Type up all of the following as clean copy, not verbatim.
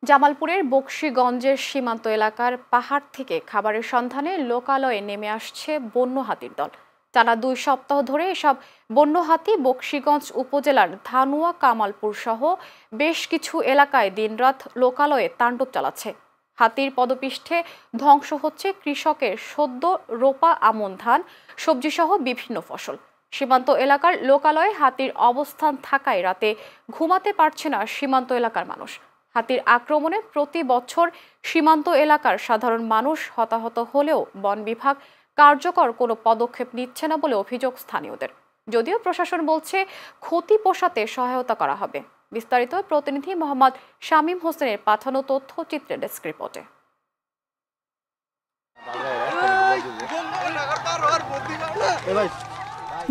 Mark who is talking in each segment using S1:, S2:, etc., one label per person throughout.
S1: জামালপুরের বকশীগঞ্জের সীমান্ত এলাকার পাহাড় থেকে খাবারের সন্ধানে লোকালয়ে নেমে আসছে বন্য হাতির দল। টানা 2 সপ্তাহ ধরে এসব বন্য হাতি বকশীগঞ্জ উপজেলার ধানুয়া কামালপুর সহ বেশ কিছু এলাকায় দিনরাত লোকালয়ে তাণ্ডব চালাচ্ছে। হাতির পদপিষ্ঠে ধ্বংস হচ্ছে কৃষকের সদ্য রোপা আমন ধান, সবজি সহ বিভিন্ন ফসল। সীমান্ত এলাকার লোকালয়ে হাতির অবস্থান থাকায় রাতে ঘুমাতে পারছে না সীমান্ত এলাকার মানুষ। হাতির আক্রমণে প্রতি বছর সীমান্ত এলাকার সাধারণ মানুষ হতাহত হলেও বন বিভাগ কার্যকর কোনো পদক্ষেপ নিচ্ছে না বলে অভিযোগ স্থানীয়দের। যদিও প্রশাসন বলছে ক্ষতি পোষাতে সহায়তা করা হবে। বিস্তারিত প্রতিনিধি মোহাম্মদ শামীম হোসেনের পাঠানো তথ্যচিত্রের ডেস্ক রিপোর্টে।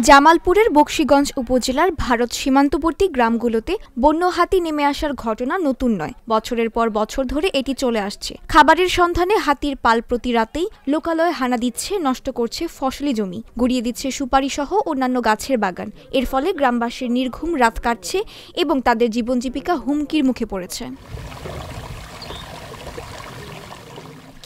S2: জামালপুরের বকশীগঞ্জ উপজেলার ভারত সীমান্তবর্তী গ্রামগুলোতে বন্য হাতি নেমে আসার ঘটনা নতুন নয়। বছরের পর বছর ধরে এটি চলে আসছে। খাবারের সন্ধানে হাতির পাল প্রতি রাতেই লোকালয়ে হানা দিচ্ছে, নষ্ট করছে ফসলি জমি, গুড়িয়ে দিচ্ছে সুপারি সহ অন্যান্য গাছের বাগান। এর ফলে গ্রামবাসীর নির্ঘুম রাত কাটছে এবং তাদের জীবন জীবিকা হুমকির মুখে পড়েছে।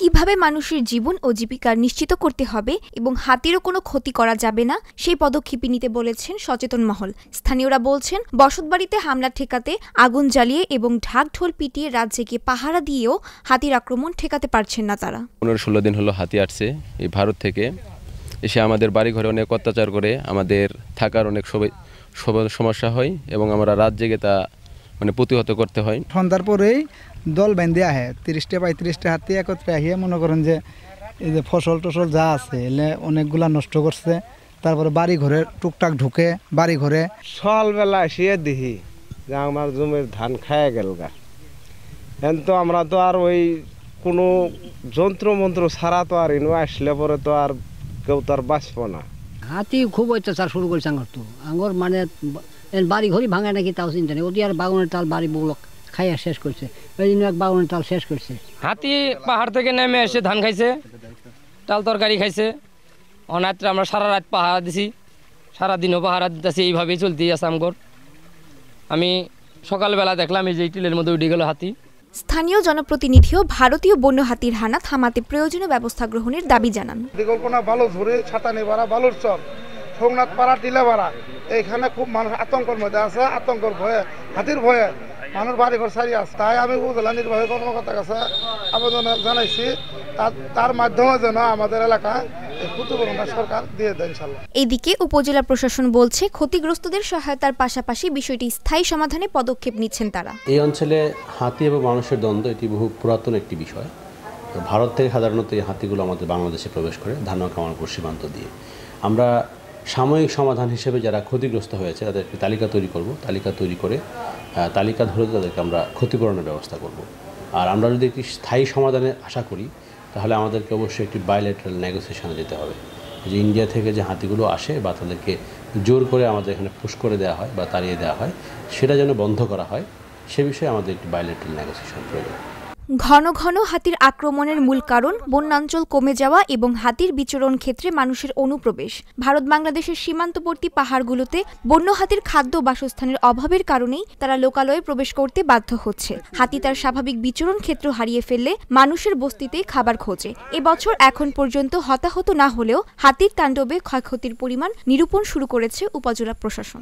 S2: কিভাবে মানুষের জীবন ও জীবিকা নিশ্চিত করতে হবে এবং হাতিরও কোনো ক্ষতি করা যাবে না, সেই পদক্ষেপ নিতে বলেছেন সচেতন মহল। স্থানীয়রা বলছেন, বসতবাড়িতে হামলা ঠেকাতে আগুন জ্বালিয়ে এবং ঢাক ঢোল পিটিয়ে রাত জেগে পাহারা দিয়েও হাতির আক্রমণ ঠেকাতে পারছেন না তারা। 15-16
S3: দিন হলো হাতি আসছে এই ভারত থেকে, এসে আমাদের বাড়িঘরে অনেক অত্যাচার করে, আমাদের থাকার অনেক সমস্যা হয় এবং আমরা রাত জেগে তা প্রতিহত করতে হয়।
S4: সন্ধ্যার পরেই দল বেঁধে আহে 30-35টা হাতি একত্রে আহিয়ে মনে করেন যে এই যে ফসল টসল যা আছে এলে অনেকগুলা নষ্ট করছে। তারপরে বাড়ি ঘরে টুকটাক ঢুকে বাড়ি ঘরে
S5: সকালবেলা এসে দেখি যে আমার জমির ধান খায় গেল গা। এখন তো আমরা তো আর ওই কোনো যন্ত্র মন্ত্র ছাড়া তো আর ইনো আসলে পরে তো আর কেউ তো আর বাঁচব না।
S6: হাতি খুব অত্যাচার শুরু করেছে আঙর, তো আঙর বাড়ি ঘড়ি ভাঙে নাকি তাও চিন্তা নেই। ওটি আর বাগানের তাল বাড়ি বউলক খাইয়া শেষ করছে, ওই জন্য এক বাগানের তাল শেষ করছে।
S7: হাতি পাহাড় থেকে নেমে এসে ধান খাইছে, তাল তরকারি খাইছে। অনাত্রে আমরা সারা রাত পাহারা দিছি, সারাদিনও পাহারা দিতেছি, এইভাবেই চলতেই আছে আমগর। আমি সকালবেলা দেখলাম এই যে টিলের মধ্যে উঠে গেল হাতি।
S2: স্থানীয় জনপ্রতিনিধিও ভারতীয় বন্য হাতির হানা থামাতে প্রয়োজনীয় ব্যবস্থা গ্রহণের দাবি জানান।
S8: পরিকল্পনা ভালো ধরে ছাতানি বাড়া, বালুর চর, সোমনাথ পাড়া, টিলাপাড়া, এইখানে খুব মানুষ আতঙ্কের মধ্যে আছে। আতঙ্কের ভয়ে, হাতির ভয়ে মানুষ বাড়ি ঘর সারি আছে। তাই আমি উপজেলা নির্বাহী কর্মকর্তার কাছে আবেদন জানাইছি, তার মাধ্যমে যেন আমাদের এলাকা ক্ষতিপূরণটা সরকার দিয়ে দেয় ইনশাআল্লাহ।
S2: এদিকে উপজেলা প্রশাসন বলছে, ক্ষতিগ্রস্তদের সহায়তার পাশাপাশি বিষয়টি স্থায়ী সমাধানে পদক্ষেপ নিচ্ছেন তারা।
S9: এই অঞ্চলে হাতি এবং মানুষের দ্বন্দ্ব এটি বহু পুরাতন একটি বিষয়। ভারত থেকে সাধারণত এই হাতিগুলো আমাদের বাংলাদেশে প্রবেশ করে ধানুয়া কামালপুর সীমান্ত দিয়ে। আমরা সাময়িক সমাধান হিসেবে যারা ক্ষতিগ্রস্ত হয়েছে তাদেরকে তালিকা তৈরি করব। তালিকা তৈরি করে তালিকা ধরে তাদেরকে আমরা ক্ষতিপূরণের ব্যবস্থা করব। আর আমরা যদি একটি স্থায়ী সমাধানের আশা করি তাহলে আমাদেরকে অবশ্যই একটি বাইলেটারাল নেগোসিয়েশনে যেতে হবে। যে ইন্ডিয়া থেকে যে হাতিগুলো আসে বা তাদেরকে জোর করে আমাদের এখানে পুশ করে দেওয়া হয় বা তাড়িয়ে দেওয়া হয়, সেটা যেন বন্ধ করা হয়, সে বিষয়ে আমাদের একটি বাইলেটারাল নেগোসিয়েশন প্রয়োজন।
S2: ঘন ঘন হাতির আক্রমণের মূল কারণ বনাঞ্চল কমে যাওয়া এবং হাতির বিচরণ ক্ষেত্রে মানুষের অনুপ্রবেশ। ভারত বাংলাদেশের সীমান্তবর্তী পাহাড়গুলোতে বন্য হাতির খাদ্য বাসস্থানের অভাবের কারণেই তারা লোকালয়ে প্রবেশ করতে বাধ্য হচ্ছে। হাতি তার স্বাভাবিক বিচরণ ক্ষেত্র হারিয়ে ফেললে মানুষের বস্তিতেই খাবার খোঁজে। এবছর এখন পর্যন্ত হতাহত না হলেও হাতির তাণ্ডবে ক্ষয়ক্ষতির পরিমাণ নিরূপণ শুরু করেছে উপজেলা প্রশাসন।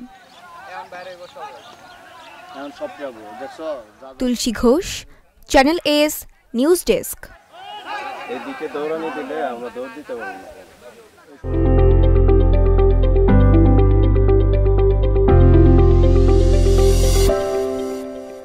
S2: Tulsi Ghosh, channel S news desk.
S5: এদিকে দৌড়ানি দিলে আমরা দৌড় দিতে পারবো না।